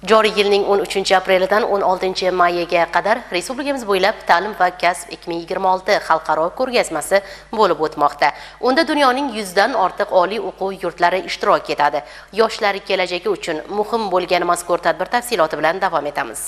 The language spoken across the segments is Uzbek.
Joriy yilning 13-aprelidan 16-mayiga qadar respublikamiz bo'ylab ta'lim va kasb 2026 xalqaro ko'rgazmasi bo'lib o'tmoqda. Unda dunyoning 100 dan ortiq oliy o'quv yurtlari ishtirok etadi. Yoshlar kelajagi uchun muhim bo'lgan mazkur tadbir tafsiloti bilan davom etamiz.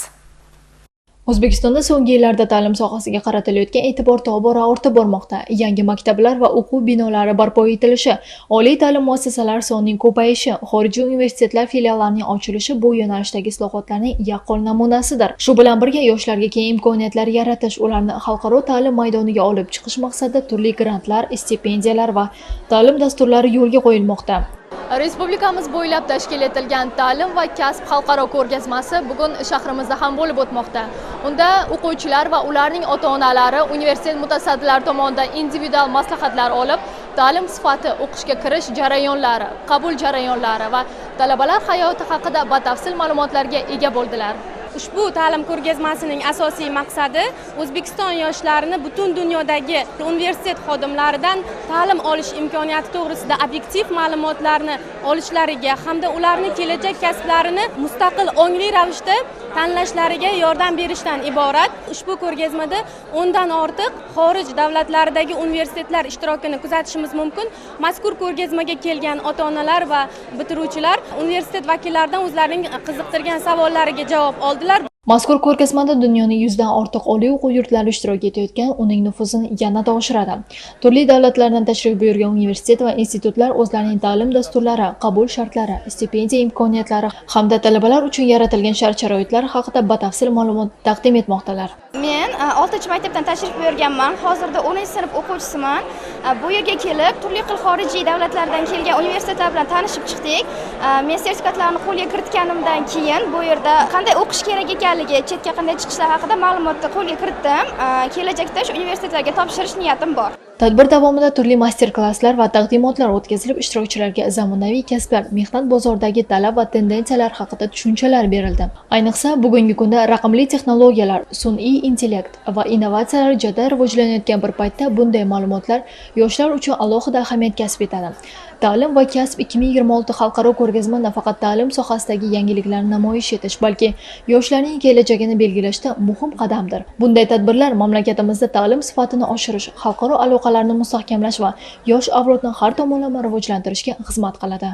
O'zbekistonda so'nggi yillarda ta'lim sohasiga qaratilayotgan e'tibor tobora ortib bormoqda. Yangi maktablar va o'quv binolari barpo etilishi, oliy ta'lim muassasalari sonining ko'payishi, xorijiy universitetlar filiallarining ochilishi bu yo'nalishdagi islohotlarning yaqqol namunasidir. Shu bilan birga yoshlarga keng imkoniyatlar yaratish, ularni xalqaro ta'lim maydoniga olib chiqish maqsadida turli grantlar, stipendiyalar va ta'lim dasturlari yo'lga qo'yilmoqda. Respublikamiz bo'ylab tashkil etilgan ta'lim va kasb xalqaro ko'rgazmasi bugun shahrimizda ham bo'lib o'tmoqda. Unda o'quvchilar va ularning ota-onalari universitet mutasaddilari tomonidan individual maslahatlar olib, ta'lim sifati, o'qishga kirish jarayonlari, qabul jarayonlari va talabalar hayoti haqida batafsil ma'lumotlarga ega bo'ldilar. Ushbu ta'lim ko'rgazmasining asosiy maqsadi O'zbekiston yoshlarini butun dunyodagi universitet xodimlaridan ta'lim olish imkoniyati to'g'risida obyektiv ma'lumotlarni olishlariga hamda ularning kelajak kasblarini mustaqil ongli ravishda tanlashlariga yordam berishdan iborat. Ushbu ko'rgazmada 10 dan ortiq xorij davlatlaridagi universitetlar ishtirokini kuzatishimiz mumkin. Mazkur ko'rgazmaga kelgan ota-onalar va bitiruvchilar universitet vakillaridan o'zlarining qiziqtirgan savollariga javob oldilar. Mazkur ko'rgazmada dunyoning 100 dan ortiq oliy o'quv yurtlari ishtirok etayotgan, uning nufuzini yanada oshiradi. Turli davlatlardan tashrif buyurgan universitet va institutlar o'zlarining ta'lim dasturlari, qabul shartlari, stipendiya imkoniyatlari hamda talabalar uchun yaratilgan shart-sharoitlar haqida batafsil ma'lumot taqdim etmoqdalar. Men 6-maktabdan tashrif buyurganman. Hozirda 10-sinf o'quvchisiman. Bu yerga kelib, turli xil xorijiy davlatlardan kelgan universitetlar bilan tanishib chiqdik. Men sertifikatlarni qo'lga kiritganimdan keyin bu yerda qanday o'qish kerak ekanligi, chetga qanday chiqishlar haqida ma'lumotni qo'lga kiritdim. Kelajakda shu universitetlarga topshirish niyatim bor. Tadbir davomida turli master-klasslar va taqdimotlar o'tkazilib, ishtirokchilarga zamonaviy kasblar, mehnat bozoridagi talab va tendensiyalar haqida tushunchalar berildi. Ayniqsa, bugungi kunda raqamli texnologiyalar, sun'iy intellekt va innovatsiyalar jadal rivojlanayotgan bir paytda bunday ma'lumotlar yoshlar uchun alohida ahamiyat kasb etadi. Ta'lim va kasb 2026 xalqaro ko'rgazma nafaqat ta'lim sohasidagi yangiliklarni namoyish etish, balki yoshlarning kelajagini belgilashda muhim qadamdir. Bunday tadbirlar mamlakatimizda ta'lim sifatini oshirish, xalqaro aloqalarni mustahkamlash va yosh avlodni har tomonlama rivojlantirishga xizmat qiladi.